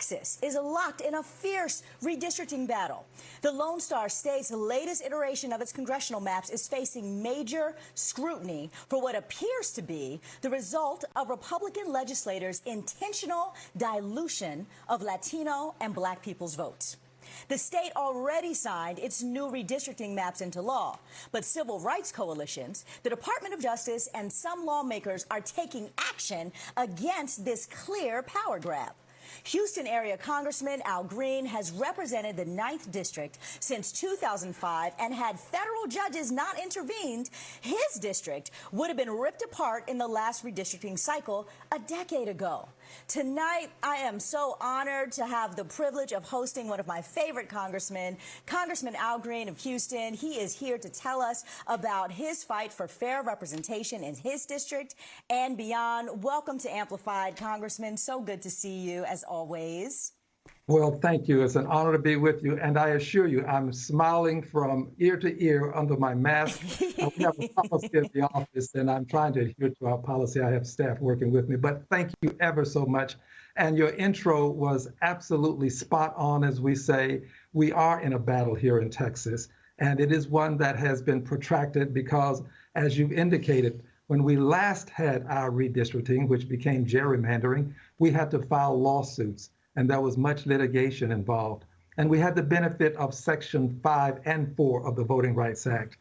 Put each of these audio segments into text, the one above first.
Texas is locked in a fierce redistricting battle. The Lonestar State's latest iteration of its congressional maps is facing major scrutiny for what appears to be the result of Republican legislators' intentional dilution of Latino and Black people's votes. The state already signed its new redistricting maps into law, but civil rights coalitions, the Department of Justice, and some lawmakers are taking action against this clear power grab. Houston area Congressman Al Green has represented the 9th District since 2005, and had federal judges not intervened, his district would have been ripped apart in the last redistricting cycle a decade ago. Tonight, I am so honored to have the privilege of hosting one of my favorite congressmen, Congressman Al Green of Houston. He is here to tell us about his fight for fair representation in his district and beyond. Welcome to Amplified, Congressman. So good to see you, as always. Well, thank you. It's an honor to be with you. And I assure you, I'm smiling from ear to ear under my mask. We have a policy at the office, and I'm trying to adhere to our policy. I have staff working with me. But thank you ever so much. And your intro was absolutely spot on. As we say, we are in a battle here in Texas. And it is one that has been protracted because, as you've indicated, when we last had our redistricting, which became gerrymandering, we had to file lawsuits. And there was much litigation involved. And we had the benefit of Section 5 and 4 of the Voting Rights Act.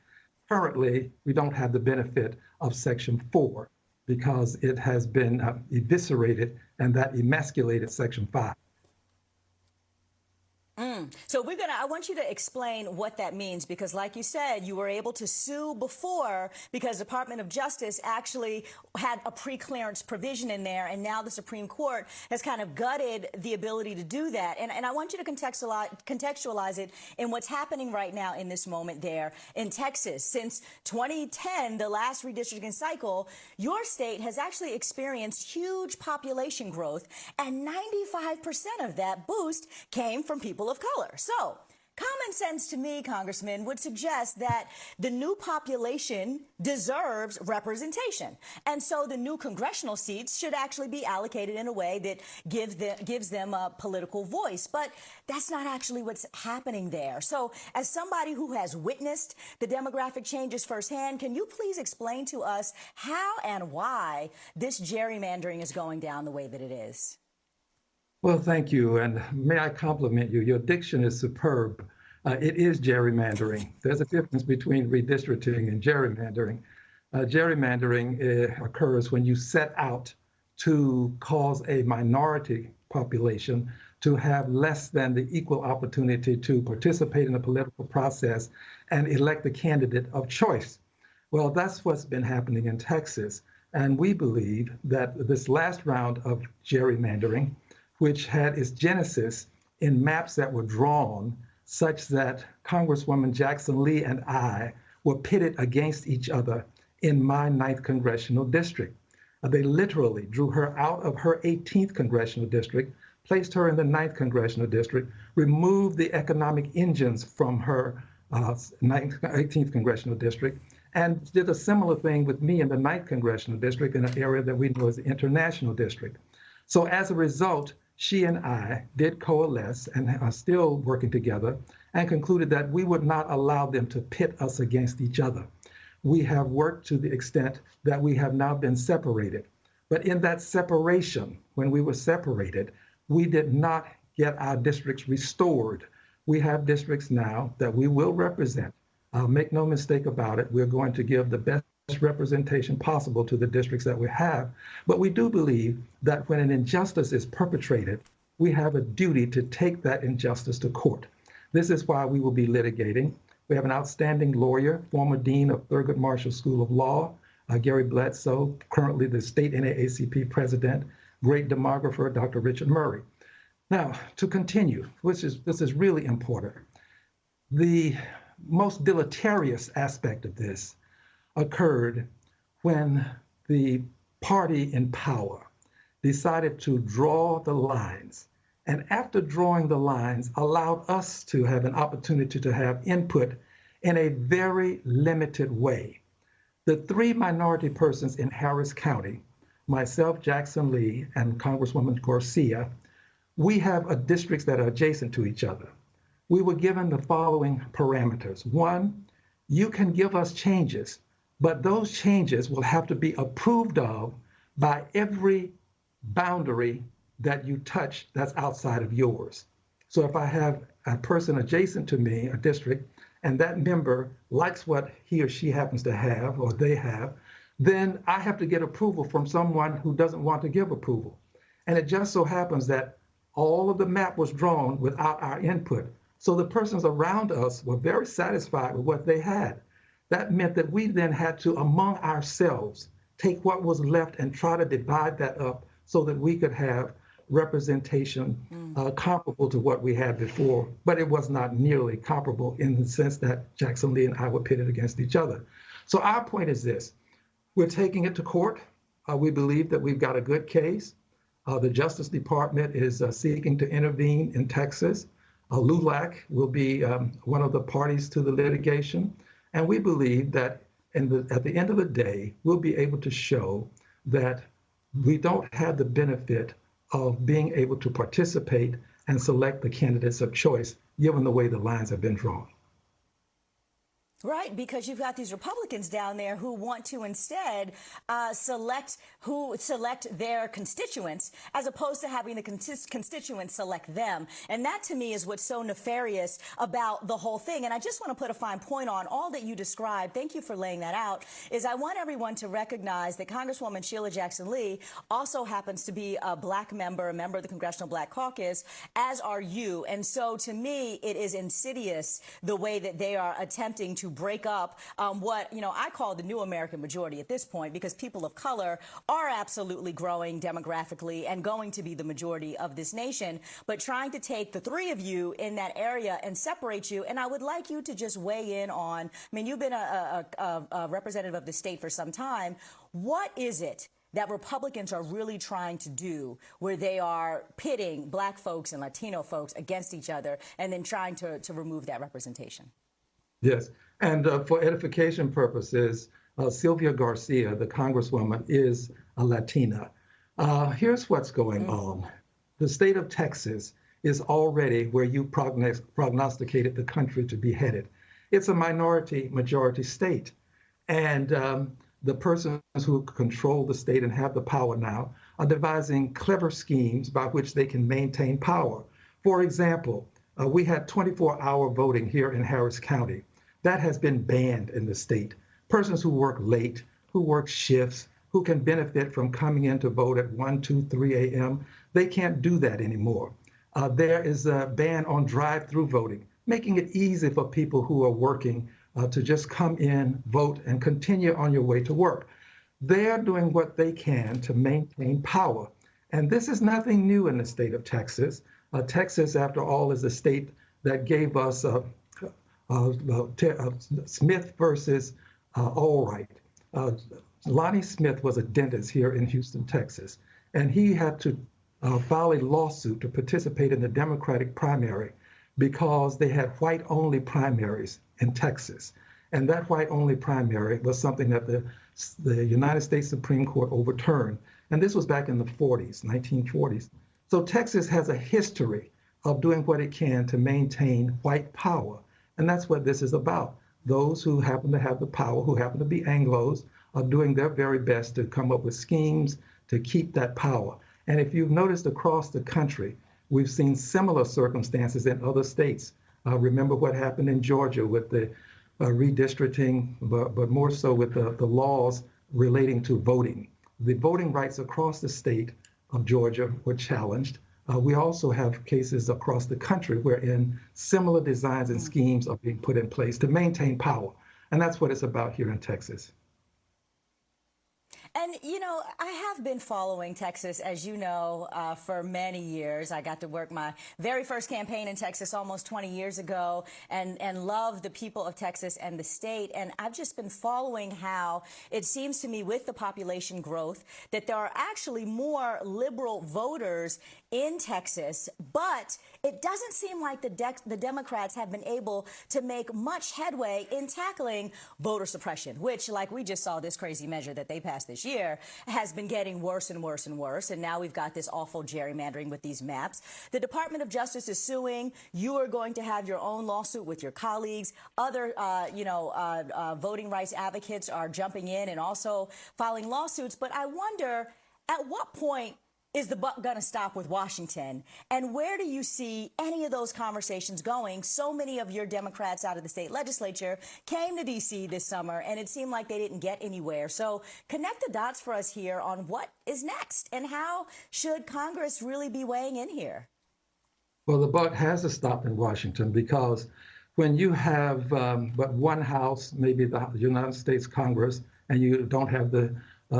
Currently, we don't have the benefit of Section 4 because it has been eviscerated, and that emasculated Section 5. So I want you to explain what that means, because like you said, you were able to sue before because the Department of Justice actually had a pre-clearance provision in there, and now the Supreme Court has kind of gutted the ability to do that. And I want you to contextualize it in what's happening right now in this moment there in Texas. Since 2010, the last redistricting cycle, your state has actually experienced huge population growth, and 95% of that boost came from people of color. So, common sense to me, Congressman, would suggest that the new population deserves representation. And so the new congressional seats should actually be allocated in a way that gives them a political voice. But that's not actually what's happening there. So as somebody who has witnessed the demographic changes firsthand, can you please explain to us how and why this gerrymandering is going down the way that it is? Well, thank you. And may I compliment you? Your diction is superb. It is gerrymandering. There's a difference between redistricting and gerrymandering. Gerrymandering occurs when you set out to cause a minority population to have less than the equal opportunity to participate in the political process and elect a candidate of choice. Well, that's what's been happening in Texas. And we believe that this last round of gerrymandering, which had its genesis in maps that were drawn such that Congresswoman Jackson Lee and I were pitted against each other in my 9th Congressional District. They literally drew her out of her 18th Congressional District, placed her in the 9th Congressional District, removed the economic engines from her 18th Congressional District, and did a similar thing with me in the 9th Congressional District in an area that we know as the International District. So as a result, she and I did coalesce and are still working together, and concluded that we would not allow them to pit us against each other. We have worked to the extent that we have now been separated. But in that separation, when we were separated, we did not get our districts restored. We have districts now that we will represent. Make no mistake about it, we're going to give the best representation possible to the districts that we have. But we do believe that when an injustice is perpetrated, we have a duty to take that injustice to court. This is why we will be litigating. We have an outstanding lawyer, former dean of Thurgood Marshall School of Law, Gary Bledsoe, currently the state NAACP president, great demographer, Dr. Richard Murray. Now, to continue, this is really important. The most deleterious aspect of this occurred when the party in power decided to draw the lines, and after drawing the lines, allowed us to have an opportunity to have input in a very limited way. The 3 minority persons in Harris County, myself, Jackson Lee, and Congresswoman Garcia, we have districts that are adjacent to each other. We were given the following parameters. One, you can give us changes, but those changes will have to be approved of by every boundary that you touch that's outside of yours. So if I have a person adjacent to me, a district, and that member likes what he or she happens to have or they have, then I have to get approval from someone who doesn't want to give approval. And it just so happens that all of the map was drawn without our input. So the persons around us were very satisfied with what they had. That meant that we then had to, among ourselves, take what was left and try to divide that up so that we could have representation comparable to what we had before, but it was not nearly comparable in the sense that Jackson Lee and I were pitted against each other. So our point is this: we're taking it to court. We believe that we've got a good case. The Justice Department is seeking to intervene in Texas. LULAC will be one of the parties to the litigation, and we believe that at the end of the day, we'll be able to show that we don't have the benefit of being able to participate and select the candidates of choice, given the way the lines have been drawn. Right, because you've got these Republicans down there who want to instead select their constituents as opposed to having the constituents select them. And that, to me, is what's so nefarious about the whole thing. And I just want to put a fine point on all that you described. Thank you for laying that out. Is I want everyone to recognize that Congresswoman Sheila Jackson Lee also happens to be a Black member, a member of the Congressional Black Caucus, as are you. And so, to me, it is insidious the way that they are attempting to break up what, I call the new American majority at this point, because people of color are absolutely growing demographically and going to be the majority of this nation. But trying to take the three of you in that area and separate you, and I would like you to just weigh in on, you've been a representative of the state for some time. What is it that Republicans are really trying to do where they are pitting Black folks and Latino folks against each other and then trying to remove that representation? Yes, and for edification purposes, Sylvia Garcia, the Congresswoman, is a Latina. Here's what's going on. The state of Texas is already where you prognosticated the country to be headed. It's a minority-majority state. And the persons who control the state and have the power now are devising clever schemes by which they can maintain power. For example, we had 24-hour voting here in Harris County. That has been banned in the state. Persons who work late, who work shifts, who can benefit from coming in to vote at 1, 2, 3 a.m., they can't do that anymore. There is a ban on drive-through voting, making it easy for people who are working to just come in, vote, and continue on your way to work. They're doing what they can to maintain power. And this is nothing new in the state of Texas. Texas, after all, is a state that gave us Smith versus Allwright. Lonnie Smith was a dentist here in Houston, Texas, and he had to file a lawsuit to participate in the Democratic primary because they had white-only primaries in Texas. And that white-only primary was something that the United States Supreme Court overturned. And this was back in the 1940s. So Texas has a history of doing what it can to maintain white power. And that's what this is about. Those who happen to have the power, who happen to be Anglos, are doing their very best to come up with schemes to keep that power. And if you've noticed across the country, we've seen similar circumstances in other states. Remember what happened in Georgia with the redistricting, but more so with the laws relating to voting. The voting rights across the state of Georgia were challenged. We also have cases across the country wherein similar designs and schemes are being put in place to maintain power. And that's what it's about here in Texas. And, I have been following Texas, as you know, for many years. I got to work my very first campaign in Texas almost 20 years ago and love the people of Texas and the state. And I've just been following how it seems to me with the population growth that there are actually more liberal voters in Texas, but it doesn't seem like the Democrats have been able to make much headway in tackling voter suppression, which, like we just saw this crazy measure that they passed this year, has been getting worse and worse and worse. And now we've got this awful gerrymandering with these maps. The Department of Justice is suing. You are going to have your own lawsuit with your colleagues. Other, voting rights advocates are jumping in and also filing lawsuits. But I wonder, at what point is the buck going to stop with Washington? And where do you see any of those conversations going? So many of your Democrats out of the state legislature came to D.C. this summer, and it seemed like they didn't get anywhere. So connect the dots for us here on what is next and how should Congress really be weighing in here? Well, the buck has to stop in Washington, because when you have but one House, maybe the United States Congress, and you don't have the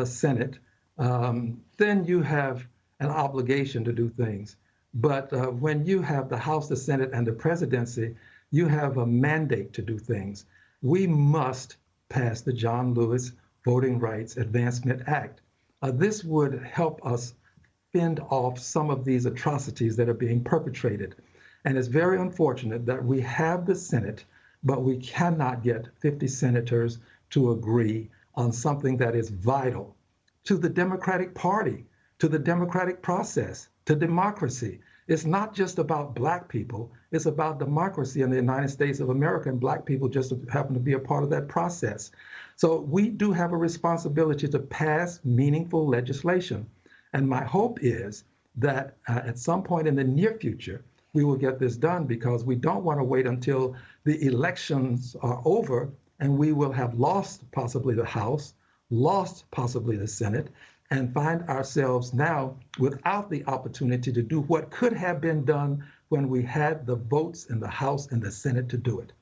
Senate, then you have an obligation to do things. But when you have the House, the Senate, and the presidency, you have a mandate to do things. We must pass the John Lewis Voting Rights Advancement Act. This would help us fend off some of these atrocities that are being perpetrated. And it's very unfortunate that we have the Senate, but we cannot get 50 senators to agree on something that is vital to the Democratic Party, to the democratic process, to democracy. It's not just about Black people, it's about democracy in the United States of America, and Black people just happen to be a part of that process. So we do have a responsibility to pass meaningful legislation. And my hope is that at some point in the near future, we will get this done, because we don't want to wait until the elections are over and we will have lost possibly the House, lost possibly the Senate, and find ourselves now without the opportunity to do what could have been done when we had the votes in the House and the Senate to do it.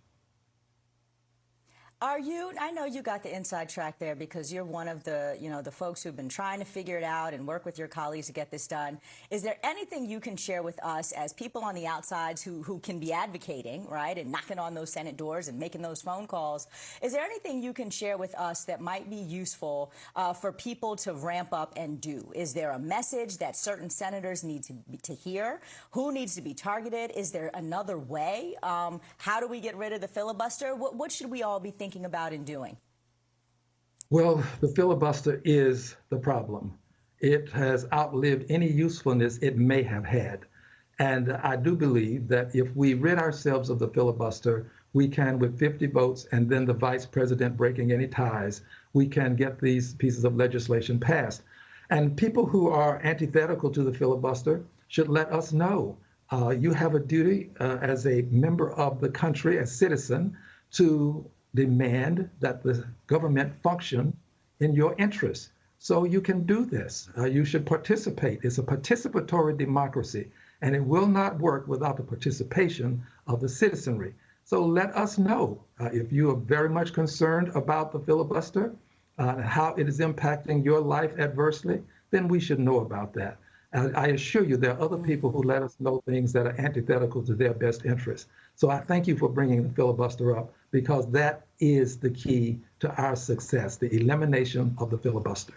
I know you got the inside track there because you're one of the, the folks who've been trying to figure it out and work with your colleagues to get this done. Is there anything you can share with us as people on the outsides who can be advocating, right, and knocking on those Senate doors and making those phone calls? Is there anything you can share with us that might be useful for people to ramp up and do? Is there a message that certain senators need to hear? Who needs to be targeted? Is there another way? How do we get rid of the filibuster? What should we all be thinking about and doing? Well, the filibuster is the problem. It has outlived any usefulness it may have had. And I do believe that if we rid ourselves of the filibuster, we can, with 50 votes and then the vice president breaking any ties, we can get these pieces of legislation passed. And people who are antithetical to the filibuster should let us know. You have a duty as a member of the country, a citizen, to demand that the government function in your interests. So you can do this. You should participate. It's a participatory democracy, and it will not work without the participation of the citizenry. So let us know if you are very much concerned about the filibuster, how it is impacting your life adversely, then we should know about that. I assure you there are other people who let us know things that are antithetical to their best interests. So I thank you for bringing the filibuster up, because that is the key to our success, the elimination of the filibuster.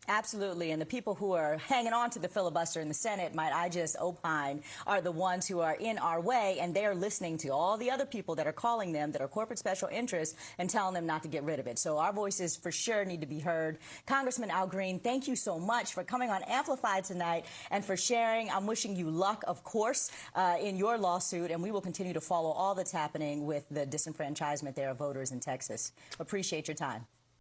Absolutely. And the people who are hanging on to the filibuster in the Senate, might I just opine, are the ones who are in our way, and they're listening to all the other people that are calling them, that are corporate special interests, and telling them not to get rid of it. So our voices for sure need to be heard. Congressman Al Green, thank you so much for coming on Amplified tonight and for sharing. I'm wishing you luck, of course, in your lawsuit, and we will continue to follow all that's happening with the disenfranchisement there of voters in Texas. Appreciate your time.